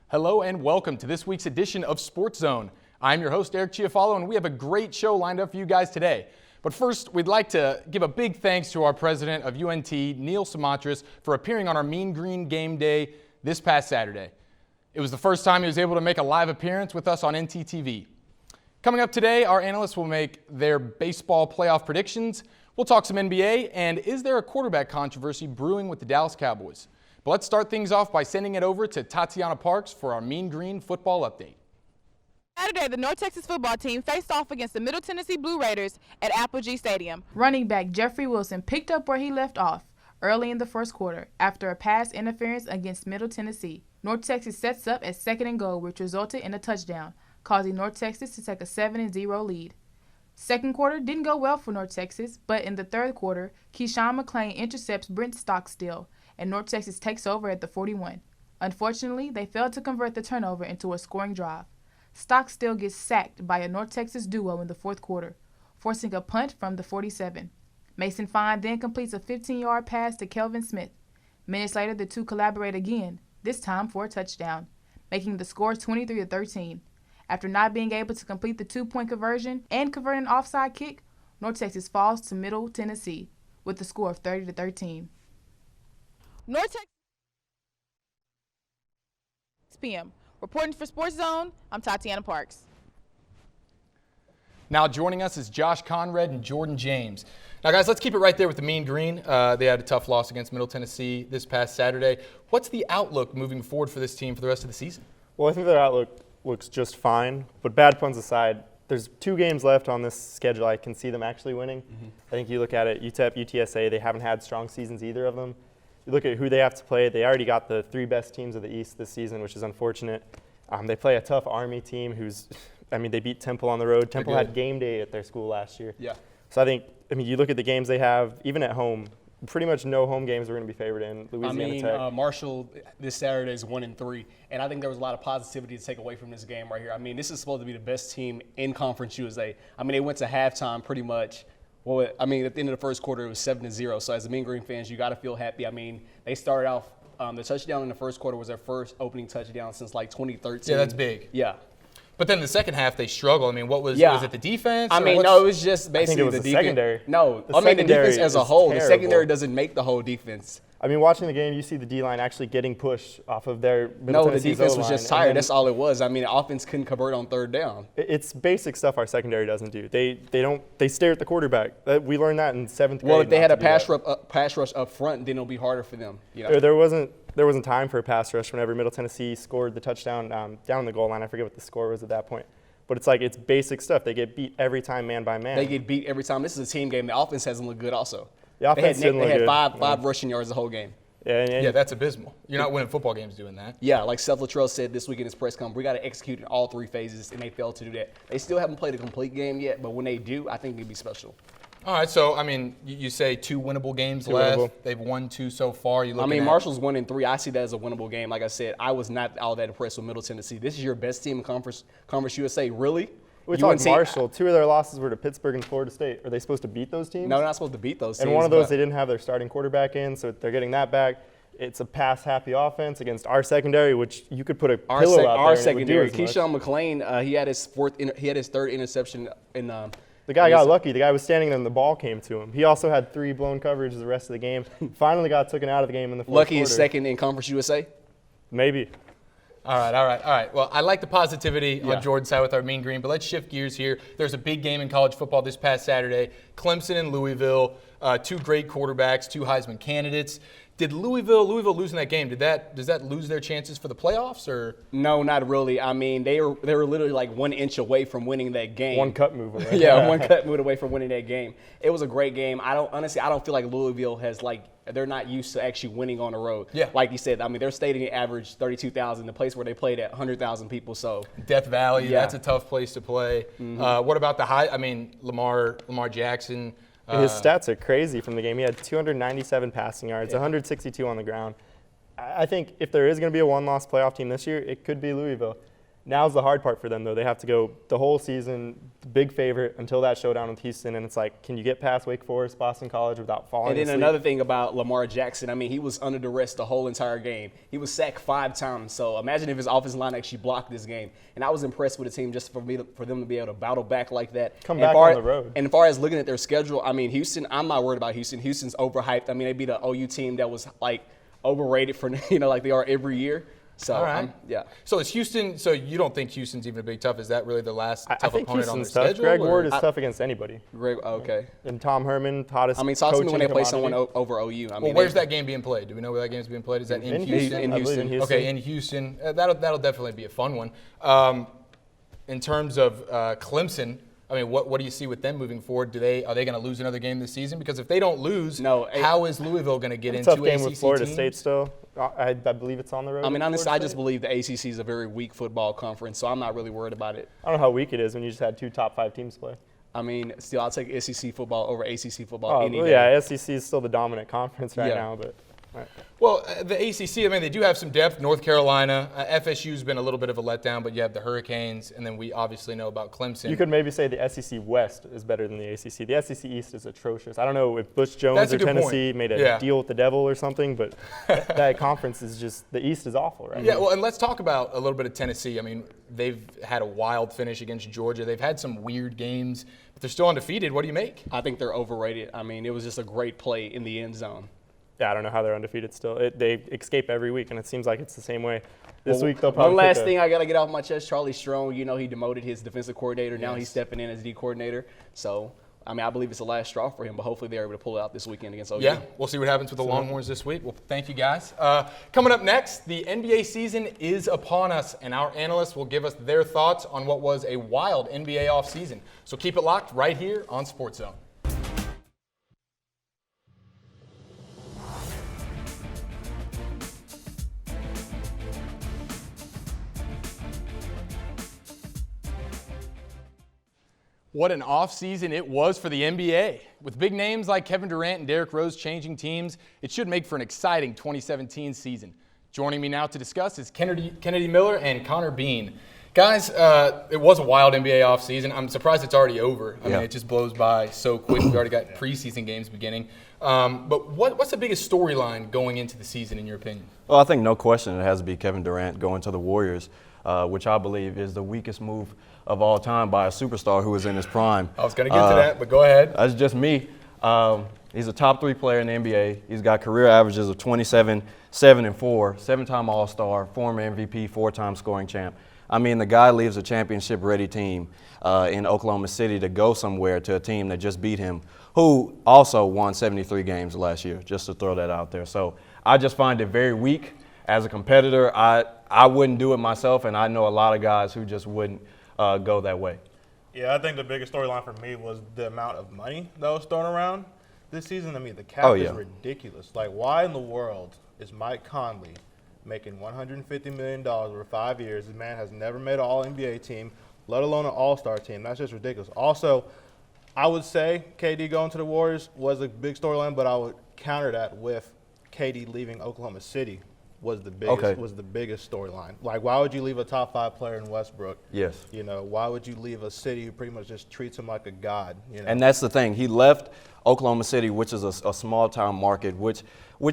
Hello and welcome to this week's edition of SportsZone. I'm your host, Eric Chiafolo, and we have a great show lined up for you guys today. But first, we'd like to give a big thanks to our president of UNT, Neil Simatris, for appearing on our Mean Green game day this past Saturday. It was the first time he was able to make a live appearance with us on NTTV. Coming up today, our analysts will make their baseball playoff predictions. We'll talk some NBA, and is there a quarterback controversy brewing with the Dallas Cowboys? But let's start things off by sending it over to Tatiana Parks for our Mean Green football update. Saturday, the North Texas football team faced off against the Middle Tennessee Blue Raiders at Applegate Stadium. Running back Jeffrey Wilson picked up where he left off early in the first quarter after a pass interference against Middle Tennessee. North Texas sets up at 2nd and goal, which resulted in a touchdown, causing North Texas to take a 7-0 lead. Second quarter didn't go well for North Texas, but in the third quarter, Keyshawn McClain intercepts Brent Stockstill, and North Texas takes over at the 41. Unfortunately, they failed to convert the turnover into a scoring drive. Stockstill gets sacked by a North Texas duo in the fourth quarter, forcing a punt from the 47. Mason Fine then completes a 15-yard pass to Kelvin Smith. Minutes later, the two collaborate again, this time for a touchdown, making the score 23-13. After not being able to complete the two-point conversion and convert an offside kick, North Texas falls to Middle Tennessee with the score of 30-13. North Texas p.m. Reporting for SportsZone, I'm Tatiana Parks. Now joining us is Josh Conrad and Jordan James. Now guys, let's keep it right there with the Mean Green. They had a tough loss against Middle Tennessee this past Saturday. What's the outlook moving forward for this team for the rest of the season? Well, I think their outlook looks just fine, but bad puns aside, there's 2 games left on this schedule I can see them actually winning. I think you look at it, UTEP, UTSA, they haven't had strong seasons, either of them. You look at who they have to play, they already got the 3 best teams of the East this season, which is unfortunate. They play a tough Army team they beat Temple on the road. Temple had game day at their school last year. Yeah. So you look at the games they have, even at home, pretty much no home games we're going to be favored in. Louisiana Tech. Marshall this Saturday is 1-3, and I think there was a lot of positivity to take away from this game right here. I mean, this is supposed to be the best team in Conference USA. I mean, they went to halftime pretty much. Well, at the end of the first quarter, it was 7-0. So as the Mean Green fans, you got to feel happy. I mean, they started off. The touchdown in the first quarter was their first opening touchdown since like 2013. Yeah, that's big. Yeah. But then the second half, they struggled. I mean, was it the defense? No, it was just basically the defense. Secondary. No, the defense as a whole. Terrible. The secondary doesn't make the whole defense. I mean, watching the game, you see the D-line actually getting pushed off of their Middle No, the Tennessee's defense was O-line, just tired. That's all it was. I mean, the offense couldn't convert on third down. It's basic stuff our secondary doesn't do. They stare at the quarterback. We learned that in 7th grade. Well, if they had a pass rush up front, then it'll be harder for them. You know? There wasn't time for a pass rush whenever Middle Tennessee scored the touchdown down the goal line. I forget what the score was at that point. But it's basic stuff. They get beat every time man by man. They get beat every time. This is a team game. The offense hasn't looked good also. The offense didn't look good. They had five rushing yards the whole game. Yeah, that's abysmal. You're not winning football games doing that. Yeah, like Seth Luttrell said this week in his press conference, we got to execute in all 3 phases, and they failed to do that. They still haven't played a complete game yet, but when they do, I think it'll be special. All right, so, you say 2 winnable games left. Winnable. They've won 2 so far. Marshall's 1-3. I see that as a winnable game. Like I said, I was not all that impressed with Middle Tennessee. This is your best team in Conference USA, really? We talked Marshall. 2 of their losses were to Pittsburgh and Florida State. Are they supposed to beat those teams? No, they're not supposed to beat those teams. And one of those, they didn't have their starting quarterback in, so they're getting that back. It's a pass-happy offense against our secondary, which you could put a pillow out there. Our and secondary. it would do as Keyshawn McClain, he had his 3rd interception in. The guy got lucky. The guy was standing there and the ball came to him. He also had 3 blown coverages the rest of the game. Finally got taken out of the game in the fourth quarter. Lucky is 2nd in Conference USA? Maybe. All right. Well, I like the positivity on Jordan's side with our Mean Green, but let's shift gears here. There's a big game in college football this past Saturday. Clemson and Louisville, 2 great quarterbacks, 2 Heisman candidates. Did Louisville losing that game, does that lose their chances for the playoffs? Or No, not really. I mean, they were literally like 1 inch away from winning that game. 1 cut move away. Yeah, 1 cut move away from winning that game. It was a great game. I don't feel like Louisville has they're not used to actually winning on the road. Yeah. Like you said, their stadium averaged 32,000, the place where they played at 100,000 people. So Death Valley, that's a tough place to play. What about Lamar Jackson? His stats are crazy from the game. He had 297 passing yards, 162 on the ground. I think if there is going to be a 1-loss playoff team this year, it could be Louisville. Now's the hard part for them, though. They have to go the whole season, big favorite, until that showdown with Houston. And it's like, can you get past Wake Forest, Boston College without falling And then asleep? another thing about Lamar Jackson, I mean, he was under duress the whole entire game. He was sacked 5 times. So imagine if his offensive line actually blocked this game. And I was impressed with the team just for them to be able to battle back like that. Come back on the road. And as far as looking at their schedule, I mean, Houston, I'm not worried about Houston. Houston's overhyped. I mean, they beat an OU team that was like overrated for, like they are every year. So, all right. yeah. So is Houston? So you don't think Houston's even a big tough? Is that really the last tough I think opponent on their Houston's tough. schedule? Greg or- Ward is tough against anybody. Greg, okay. And Tom Herman, hottest I mean, talk to me when they play commodity. someone over OU. I mean, Well, where's that game being played? Do we know where that game's being played? Is that in Houston? In I believe Houston. Okay, in Houston. That'll definitely be a fun one. In terms of Clemson, I mean, what do you see with them moving forward? Are they going to lose another game this season? Because if they don't lose, how is Louisville going to get into Tough game ACC with Florida teams? State still. I believe it's on the road. I mean, honestly, Florida I just State. believe the ACC is a very weak football conference, so I'm not really worried about it. I don't know how weak it is when you just had 2 top 5 teams play. I mean, still, I'll take SEC football over ACC football any well, day. yeah, SEC is still the dominant conference right now, but. Right. Well, the ACC, I mean, they do have some depth. North Carolina, FSU's been a little bit of a letdown, but you have the Hurricanes, and then we obviously know about Clemson. You could maybe say the SEC West is better than the ACC. The SEC East is atrocious. I don't know if Butch Jones That's a or good Tennessee point. made a Yeah. deal with the devil or something, but that conference is just, the East is awful right Yeah, now. well, and let's talk about a little bit of Tennessee. I mean, they've had a wild finish against Georgia. They've had some weird games, but they're still undefeated. What do you make? I think they're overrated. I mean, it was just a great play in the end zone. Yeah, I don't know how they're undefeated still. They escape every week, and it seems like it's the same way. This week they'll probably One last pick thing I got to get off my chest, Charlie Strong, he demoted his defensive coordinator. Now he's stepping in as D coordinator. So, I mean, I believe it's the last straw for him, but hopefully they're able to pull it out this weekend against OU. Yeah, we'll see what happens with the Longhorns this week. Well, thank you, guys. Coming up next, the NBA season is upon us, and our analysts will give us their thoughts on what was a wild NBA offseason. So keep it locked right here on SportsZone. What an offseason it was for the NBA. With big names like Kevin Durant and Derrick Rose changing teams, it should make for an exciting 2017 season. Joining me now to discuss is Kennedy Miller and Connor Bean. Guys, it was a wild NBA offseason. I'm surprised it's already over. I mean, it just blows by so quick. We already got preseason games beginning. But what's the biggest storyline going into the season, in your opinion? Well, I think no question it has to be Kevin Durant going to the Warriors, which I believe is the weakest move of all time by a superstar who is in his prime. I was going to get to that, but go ahead. That's just me. He's a top 3 player in the NBA. He's got career averages of 27, 7 and 4, 7-time All-Star, former MVP, 4-time scoring champ. I mean, the guy leaves a championship-ready team in Oklahoma City to go somewhere to a team that just beat him, who also won 73 games last year, just to throw that out there. So I just find it very weak. As a competitor, I wouldn't do it myself, and I know a lot of guys who just wouldn't go that way. Yeah, I think the biggest storyline for me was the amount of money that was thrown around this season. I mean, the cap is ridiculous. Like, why in the world is Mike Conley making $150 million over 5 years? This man has never made an All-NBA team, let alone an All-Star team. That's just ridiculous. Also, I would say KD going to the Warriors was a big storyline, but I would counter that with KD leaving Oklahoma City was the biggest storyline. Like, why would you leave a top 5 player in Westbrook? Yes. Why would you leave a city who pretty much just treats him like a god? And that's the thing. He left Oklahoma City, which is a small-town market, which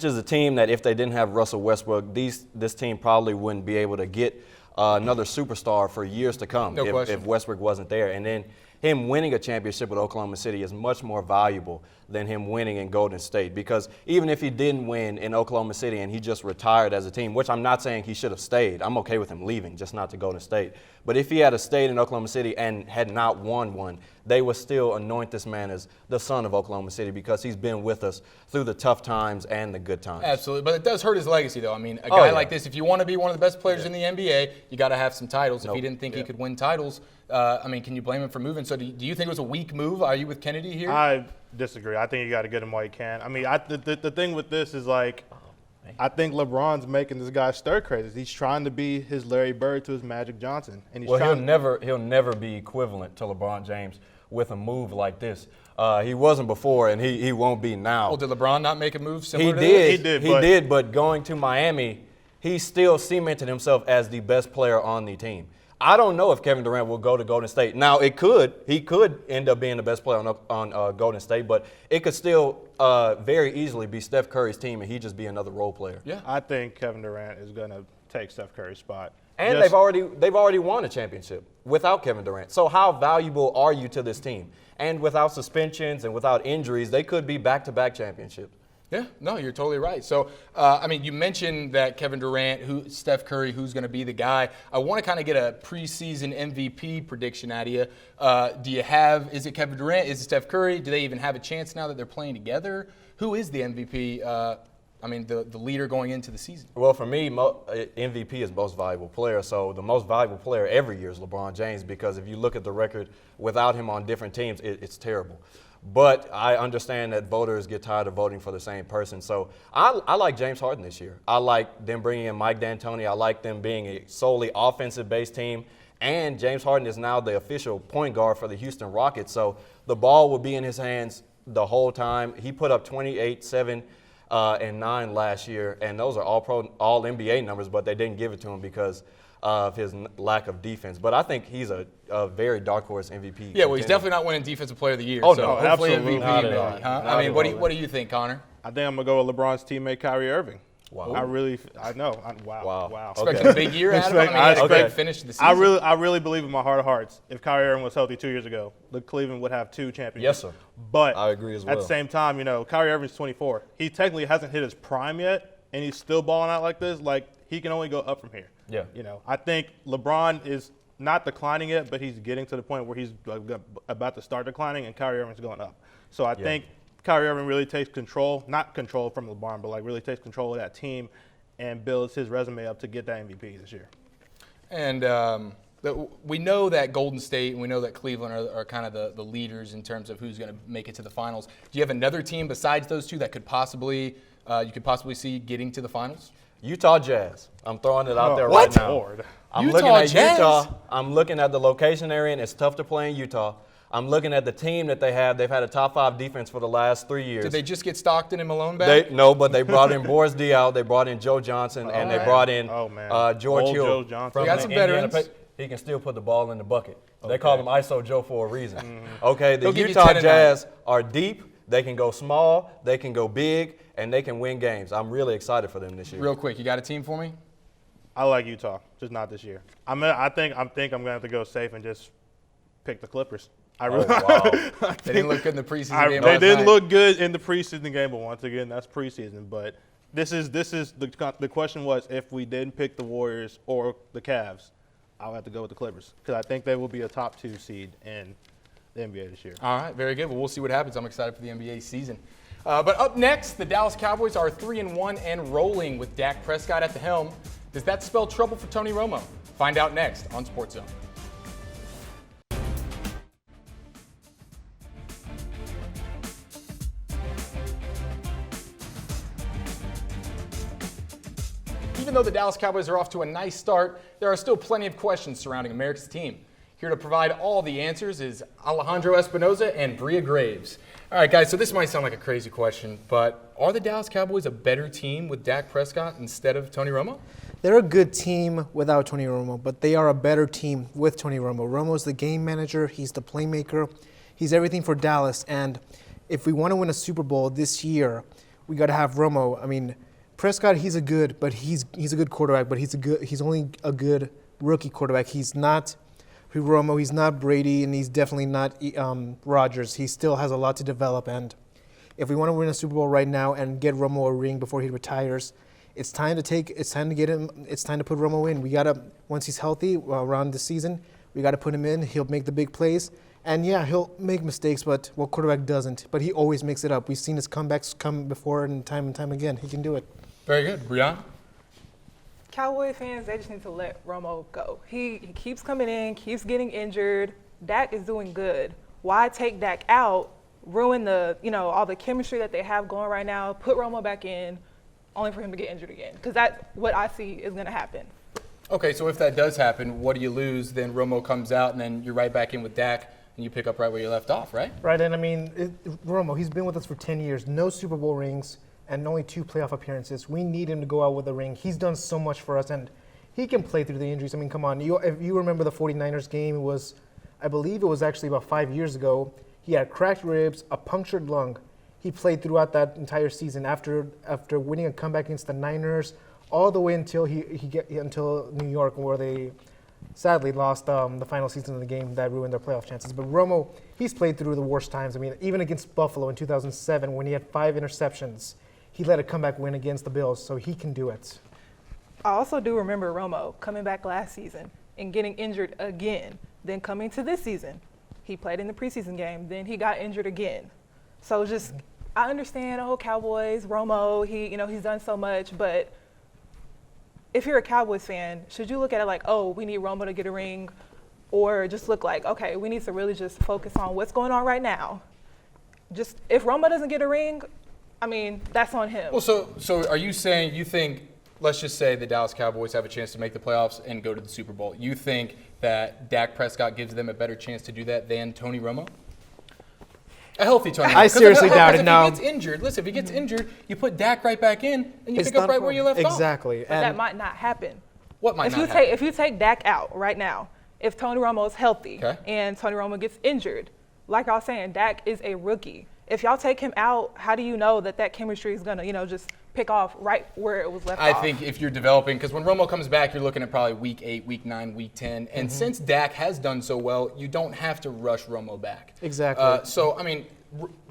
is a team that if they didn't have Russell Westbrook, this team probably wouldn't be able to get another superstar for years to come if Westbrook wasn't there. And then him winning a championship with Oklahoma City is much more valuable than him winning in Golden State, because even if he didn't win in Oklahoma City and he just retired as a team, which I'm not saying he should have stayed. I'm okay with him leaving, just not to Golden State. But if he had stayed in Oklahoma City and had not won one, they would still anoint this man as the son of Oklahoma City, because he's been with us through the tough times and the good times. Absolutely, but it does hurt his legacy, though. I mean, a guy like this, if you want to be one of the best players in the NBA, you got to have some titles. If he didn't think he could win titles, I mean, can you blame him for moving? So do you think it was a weak move? Are you with Kennedy here? I disagree. I think you got to get him while you can. I mean, the thing with this is, like, I think LeBron's making this guy stir crazy. He's trying to be his Larry Bird to his Magic Johnson, and he'll never be equivalent to LeBron James with a move like this. He wasn't before, and he won't be now. Well, did LeBron not make a move similar to this? He did, but going to Miami, he still cemented himself as the best player on the team. I don't know if Kevin Durant will go to Golden State. Now, he could end up being the best player on Golden State, but it could still very easily be Steph Curry's team, and he'd just be another role player. Yeah. I think Kevin Durant is going to take Steph Curry's spot. And they've already won a championship without Kevin Durant. So how valuable are you to this team? And without suspensions and without injuries, they could be back-to-back championships. Yeah, no, you're totally right. So, I mean, you mentioned that Kevin Durant, Steph Curry, who's going to be the guy. I want to kind of get a preseason MVP prediction out of you. Is it Kevin Durant? Is it Steph Curry? Do they even have a chance now that they're playing together? Who is the MVP? The leader going into the season? Well, for me, MVP is most valuable player. So the most valuable player every year is LeBron James, because if you look at the record without him on different teams, it's terrible. But I understand that voters get tired of voting for the same person. So I like James Harden this year. I like them bringing in Mike D'Antoni. I like them being a solely offensive-based team. And James Harden is now the official point guard for the Houston Rockets. So the ball will be in his hands the whole time. He put up 28, 7, and 9 last year. And those are all NBA numbers, but they didn't give it to him because of his lack of defense. But I think he's a very dark horse MVP. Yeah, well, he's definitely not winning Defensive Player of the Year. Oh, so no, hopefully absolutely MVP, not maybe, at all. huh? Not I mean, at what all. do you think, Connor? I think I'm going to go with LeBron's teammate Kyrie Irving. Wow. Wow. Expecting a big year out of him? I mean, he had a great finish to the season. I really believe in my heart of hearts, if Kyrie Irving was healthy 2 years ago, the Cleveland would have 2 championships. Yes, sir. But I agree as well. At the same time, Kyrie Irving's 24. He technically hasn't hit his prime yet, and he's still balling out like this. Like, he can only go up from here. Yeah. I think LeBron is not declining yet, but he's getting to the point where he's about to start declining, and Kyrie Irving's going up. So I think Kyrie Irving really takes control, not control from LeBron, but like really takes control of that team and builds his resume up to get that MVP this year. And we know that Golden State and we know that Cleveland are kind of the leaders in terms of who's going to make it to the finals. Do you have another team besides those two that could possibly see getting to the finals? Utah Jazz. I'm throwing it out there right now. Lord. I'm Utah looking at Jazz? Utah. I'm looking at the location area, and it's tough to play in Utah. I'm looking at the team that they have. They've had a top 5 defense for the last 3 years. Did they just get Stockton and Malone back? No, but they brought in Boris Diaw. They brought in Joe Johnson, and they brought in George Old Hill. Joe Johnson. From They got some Indiana veterans. He can still put the ball in the bucket. They call him ISO Joe for a reason. Okay, the He'll give you Utah 10 and 9. Jazz are deep. They can go small. They can go big, and they can win games. I'm really excited for them this year. Real quick, you got a team for me? I like Utah, just not this year. I think I'm going to have to go safe and just pick the Clippers. Wow. They didn't look good in the preseason game. They last didn't night. look good in the preseason game, but once again, that's preseason. But this is the question was, if we didn't pick the Warriors or the Cavs, I'll have to go with the Clippers because I think they will be a top 2 seed in the NBA this year. All right, very good. Well, we'll see what happens. I'm excited for the NBA season. But up next, the Dallas Cowboys are 3-1 and rolling with Dak Prescott at the helm. Does that spell trouble for Tony Romo? Find out next on SportsZone. Even though the Dallas Cowboys are off to a nice start, there are still plenty of questions surrounding America's team. Here to provide all the answers is Alejandro Espinoza and Bria Graves. All right, guys, so this might sound like a crazy question, but are the Dallas Cowboys a better team with Dak Prescott instead of Tony Romo? They're a good team without Tony Romo, but they are a better team with Tony Romo. Romo's the game manager. He's the playmaker. He's everything for Dallas. And if we want to win a Super Bowl this year, we got to have Romo. I mean, Prescott, he's a good quarterback, but he's only a good rookie quarterback. He's not Romo, he's not Brady, and he's definitely not Rodgers. He still has a lot to develop. And if we want to win a Super Bowl right now and get Romo a ring before he retires, it's time to put Romo in. We gotta, once he's healthy around the season, we gotta put him in. He'll make the big plays, and yeah, he'll make mistakes, but quarterback doesn't. But he always makes it up. We've seen his comebacks come before and time again. He can do it. Very good. Brianna? Cowboy fans, they just need to let Romo go. He keeps coming in, keeps getting injured. Dak is doing good. Why take Dak out, ruin all the chemistry that they have going right now, put Romo back in, only for him to get injured again? Because that's what I see is going to happen. Okay, so if that does happen, what do you lose? Then Romo comes out, and then you're right back in with Dak, and you pick up right where you left off, right? Right, and I mean, Romo, he's been with us for 10 years, no Super Bowl rings, and only 2 playoff appearances. We need him to go out with a ring. He's done so much for us, and he can play through the injuries. I mean, come on. If you remember the 49ers game, I believe it was actually about 5 years ago. He had cracked ribs, a punctured lung. He played throughout that entire season after winning a comeback against the Niners, all the way until until New York, where they sadly lost the final season of the game that ruined their playoff chances. But Romo, he's played through the worst times. I mean, even against Buffalo in 2007 when he had 5 interceptions, he led a comeback win against the Bills, so he can do it. I also do remember Romo coming back last season and getting injured again, then coming to this season. He played in the preseason game, then he got injured again. So just, I understand, Cowboys, Romo, he's done so much, but if you're a Cowboys fan, should you look at it like, oh, we need Romo to get a ring, or just look like, okay, we need to really just focus on what's going on right now? Just, if Romo doesn't get a ring, I mean, that's on him. Well, so are you saying you think, let's just say the Dallas Cowboys have a chance to make the playoffs and go to the Super Bowl. You think that Dak Prescott gives them a better chance to do that than Tony Romo? A healthy Tony Romo. I seriously doubt it now. If he gets injured, you put Dak right back in and you pick up right where you left off. Exactly. But that might not happen. What might not happen? If you take Dak out right now, if Tony Romo is healthy and Tony Romo gets injured, like I was saying, Dak is a rookie. If y'all take him out, how do you know that chemistry is going to, just pick off right where it was left off? I think if you're developing, because when Romo comes back, you're looking at probably week 8, week 9, week 10. And since Dak has done so well, you don't have to rush Romo back. Exactly. So, I mean,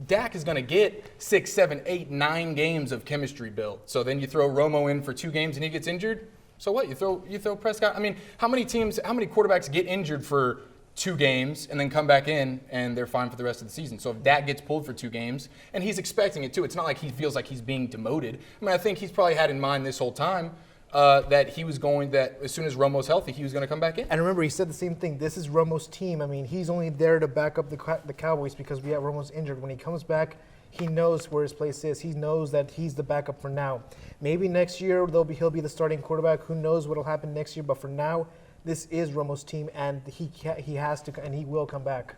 Dak is going to get 6, 7, 8, 9 games of chemistry built. So then you throw Romo in for 2 games and he gets injured. So what? You throw Prescott. I mean, how many quarterbacks get injured for 2 games and then come back in and they're fine for the rest of the season? So if Dak gets pulled for 2 games, and he's expecting it too, it's not like he feels like he's being demoted. I mean, I think he's probably had in mind this whole time that as soon as Romo's healthy, he was going to come back in. And remember, he said the same thing. This is Romo's team. I mean, he's only there to back up the Cowboys because we have Romo's injured. When he comes back, he knows where his place is. He knows that he's the backup for now. Maybe next year he'll be the starting quarterback. Who knows what will happen next year? But for now, this is Romo's team, and he has to, and he will come back.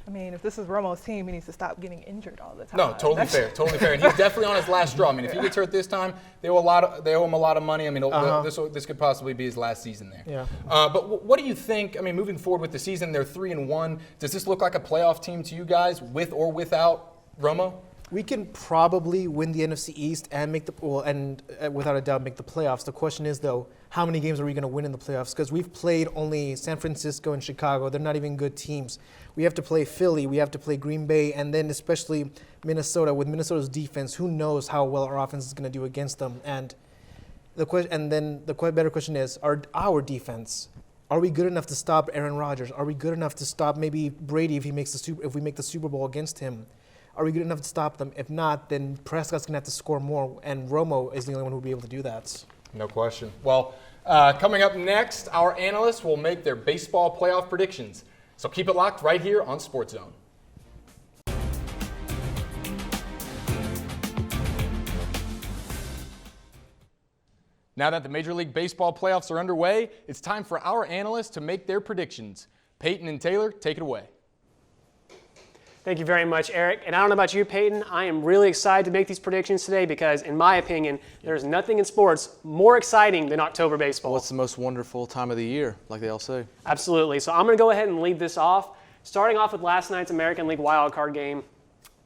I mean, if this is Romo's team, he needs to stop getting injured all the time. No, totally fair. And he's definitely on his last straw. I mean, if he gets hurt this time, they owe him a lot of money. I mean, this could possibly be his last season there. Yeah. But what do you think? I mean, moving forward with the season, they're 3-1. Does this look like a playoff team to you guys, with or without Romo? We can probably win the NFC East and without a doubt make the playoffs. The question is, though, how many games are we going to win in the playoffs? Because we've played only San Francisco and Chicago. They're not even good teams. We have to play Philly. We have to play Green Bay, and then especially Minnesota. With Minnesota's defense, who knows how well our offense is going to do against them? And the better question is, our defense. Are we good enough to stop Aaron Rodgers? Are we good enough to stop maybe Brady if we make the Super Bowl against him? Are we good enough to stop them? If not, then Prescott's going to have to score more, and Romo is the only one who will be able to do that. No question. Well, coming up next, our analysts will make their baseball playoff predictions. So keep it locked right here on SportsZone. Now that the Major League Baseball playoffs are underway, it's time for our analysts to make their predictions. Peyton and Taylor, take it away. Thank you very much, Eric. And I don't know about you, Peyton. I am really excited to make these predictions today because, in my opinion, there's nothing in sports more exciting than October baseball. Well, it's the most wonderful time of the year, like they all say. Absolutely. So I'm going to go ahead and lead this off. Starting off with last night's American League wildcard game,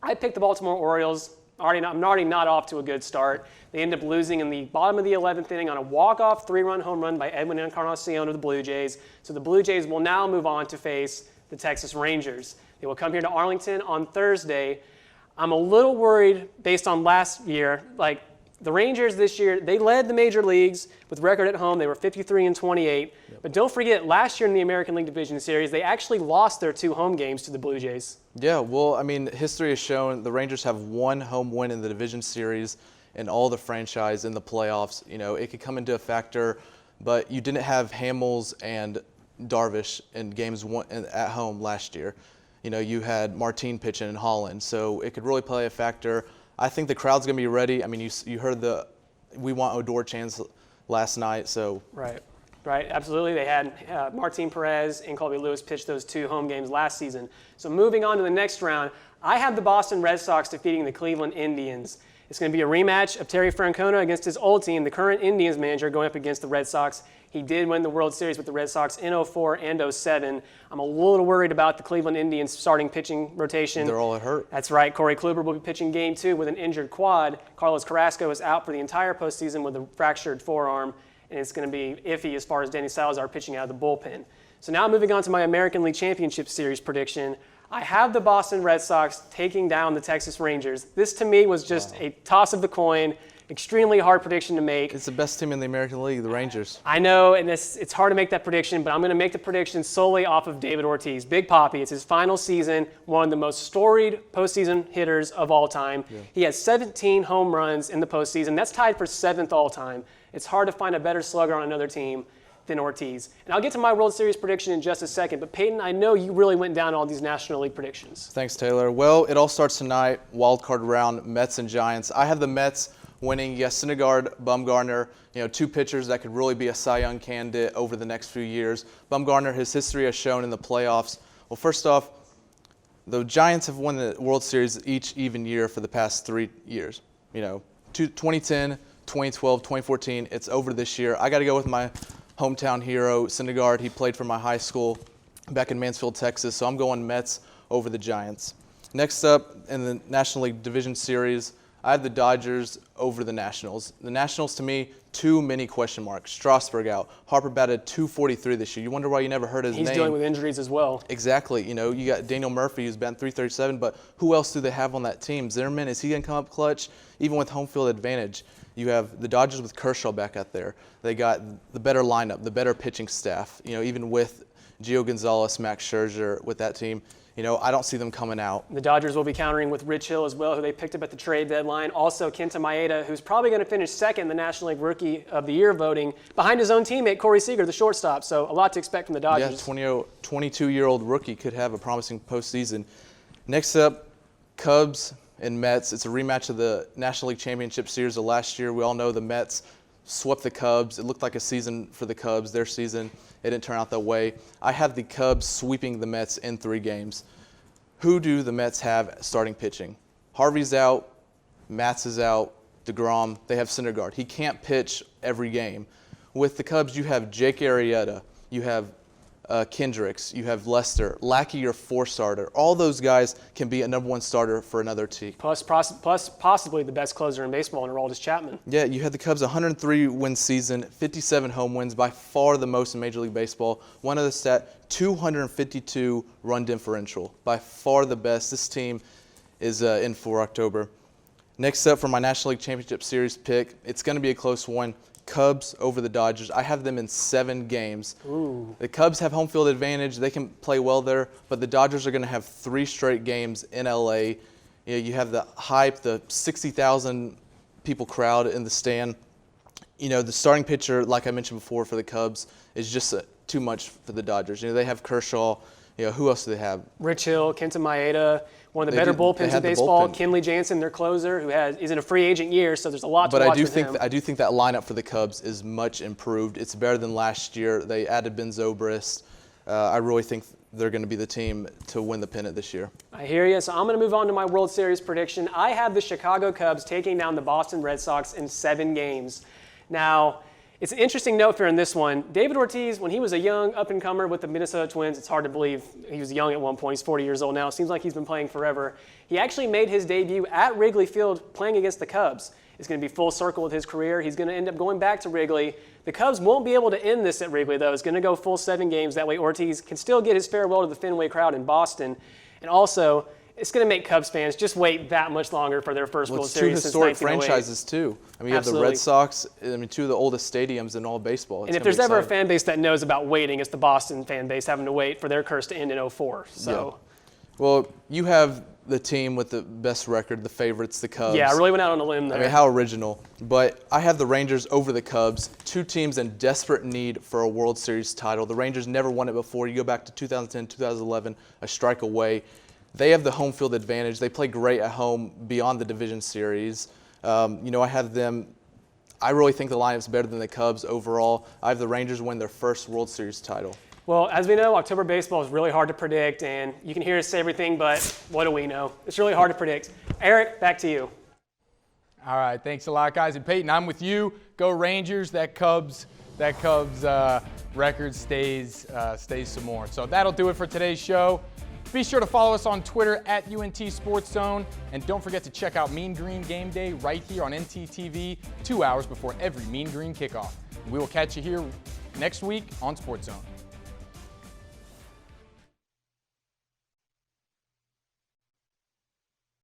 I picked the Baltimore Orioles. I'm already not off to a good start. They ended up losing in the bottom of the 11th inning on a walk-off 3-run home run by Edwin Encarnacion of the Blue Jays. So the Blue Jays will now move on to face the Texas Rangers. They will come here to Arlington on Thursday. I'm a little worried based on last year. Like, the Rangers this year, they led the major leagues with record at home. They were 53-28. Yep. But don't forget, last year in the American League Division Series, they actually lost their 2 home games to the Blue Jays. Yeah, well, I mean, history has shown the Rangers have 1 home win in the Division Series in all the franchise in the playoffs. You know, it could come into a factor, but you didn't have Hamels and Darvish in games 1 at home last year. You know, you had Martin pitching in Holland, so it could really play a factor. I think the crowd's going to be ready. I mean, you heard the "We Want Odor" chants last night, so. Right, absolutely. They had Martin Perez and Colby Lewis pitch those 2 home games last season. So moving on to the next round, I have the Boston Red Sox defeating the Cleveland Indians. It's going to be a rematch of Terry Francona against his old team, the current Indians manager, going up against the Red Sox. He did win the World Series with the Red Sox in 04 and 07. I'm a little worried about the Cleveland Indians starting pitching rotation. They're all hurt. That's right. Corey Kluber will be pitching Game 2 with an injured quad. Carlos Carrasco is out for the entire postseason with a fractured forearm, and it's going to be iffy as far as Danny Salazar pitching out of the bullpen. So now moving on to my American League Championship Series prediction. I have the Boston Red Sox taking down the Texas Rangers. This to me was just a toss of the coin. Extremely hard prediction to make. It's the best team in the American League, the Rangers. I know, and it's hard to make that prediction, but I'm going to make the prediction solely off of David Ortiz. Big Papi, it's his final season, one of the most storied postseason hitters of all time. Yeah. He has 17 home runs in the postseason. That's tied for 7th all time. It's hard to find a better slugger on another team than Ortiz. And I'll get to my World Series prediction in just a second, but Peyton, I know you really went down all these National League predictions. Thanks, Taylor. Well, it all starts tonight, wild card round, Mets and Giants. I have the Mets winning. Yes, Syndergaard, Bumgarner, 2 pitchers that could really be a Cy Young candidate over the next few years. Bumgarner, his history has shown in the playoffs. Well, first off, the Giants have won the World Series each even year for the past 3 years. 2010, 2012, 2014, it's over this year. I got to go with my hometown hero, Syndergaard. He played for my high school back in Mansfield, Texas, so I'm going Mets over the Giants. Next up in the National League Division Series, I have the Dodgers over the Nationals. The Nationals, to me, too many question marks. Strasburg out. Harper batted .243 this year. You wonder why you never heard his name. He's dealing with injuries as well. Exactly. You got Daniel Murphy, who's batting .337, but who else do they have on that team? Zimmerman, is he going to come up clutch? Even with home field advantage, you have the Dodgers with Kershaw back out there. They got the better lineup, the better pitching staff. Even with Gio Gonzalez, Max Scherzer with that team. I don't see them coming out. The Dodgers will be countering with Rich Hill as well, who they picked up at the trade deadline. Also, Kenta Maeda, who's probably going to finish second in the National League Rookie of the Year voting, behind his own teammate, Corey Seager, the shortstop. So a lot to expect from the Dodgers. Yeah, 22-year-old rookie could have a promising postseason. Next up, Cubs and Mets. It's a rematch of the National League Championship Series of last year. We all know the Mets swept the Cubs. It looked like a season for the Cubs, their season. It didn't turn out that way. I have the Cubs sweeping the Mets in 3 games. Who do the Mets have starting pitching? Harvey's out, Matz is out, DeGrom. They have Syndergaard. He can't pitch every game. With the Cubs, you have Jake Arrieta, you have Kendricks, you have Lester, Lackey, your 4 starter. All those guys can be a number 1 starter for another team. Plus possibly the best closer in baseball in Aroldis Chapman. Yeah, you had the Cubs 103-win season, 57 home wins, by far the most in Major League Baseball. One other stat, 252 run differential, by far the best. This team is in for October. Next up for my National League Championship Series pick, it's going to be a close one. Cubs over the Dodgers. I have them in 7 games. Ooh. The Cubs have home field advantage. They can play well there, but the Dodgers are going to have 3 straight games in LA. You have the hype, the 60,000 people crowd in the stand. The starting pitcher, like I mentioned before for the Cubs, is just too much for the Dodgers. They have Kershaw. Who else do they have? Rich Hill, Kenta Maeda, one of the better bullpens in baseball. Kenley Jansen, their closer, who is in a free agent year, so there's a lot to watch with him. But I do think that lineup for the Cubs is much improved. It's better than last year. They added Ben Zobrist. I really think they're going to be the team to win the pennant this year. I hear you. So I'm going to move on to my World Series prediction. I have the Chicago Cubs taking down the Boston Red Sox in 7 games. Now, it's an interesting note here in this one. David Ortiz, when he was a young up-and-comer with the Minnesota Twins, it's hard to believe he was young at one point. He's 40 years old now. It seems like he's been playing forever. He actually made his debut at Wrigley Field playing against the Cubs. It's going to be full circle with his career. He's going to end up going back to Wrigley. The Cubs won't be able to end this at Wrigley, though. It's going to go full 7 games. That way Ortiz can still get his farewell to the Fenway crowd in Boston. And also, it's going to make Cubs fans just wait that much longer for their first World Series since 1908. 2 historic franchises, too. You have the Red Sox, 2 of the oldest stadiums in all baseball. And if there's ever a fan base that knows about waiting, it's the Boston fan base having to wait for their curse to end in 2004. So, well, you have the team with the best record, the favorites, the Cubs. Yeah, I really went out on a limb there. How original. But I have the Rangers over the Cubs, 2 teams in desperate need for a World Series title. The Rangers never won it before. You go back to 2010, 2011, a strike away. They have the home field advantage. They play great at home beyond the division series. I have them. I really think the lineup's better than the Cubs overall. I have the Rangers win their first World Series title. Well, as we know, October baseball is really hard to predict, and you can hear us say everything, but what do we know? It's really hard to predict. Eric, back to you. All right, thanks a lot, guys. And Peyton, I'm with you. Go Rangers. That Cubs record stays some more. So that'll do it for today's show. Be sure to follow us on Twitter at UNT SportsZone. And don't forget to check out Mean Green Game Day right here on NTTV 2 hours before every Mean Green kickoff. We will catch you here next week on SportsZone.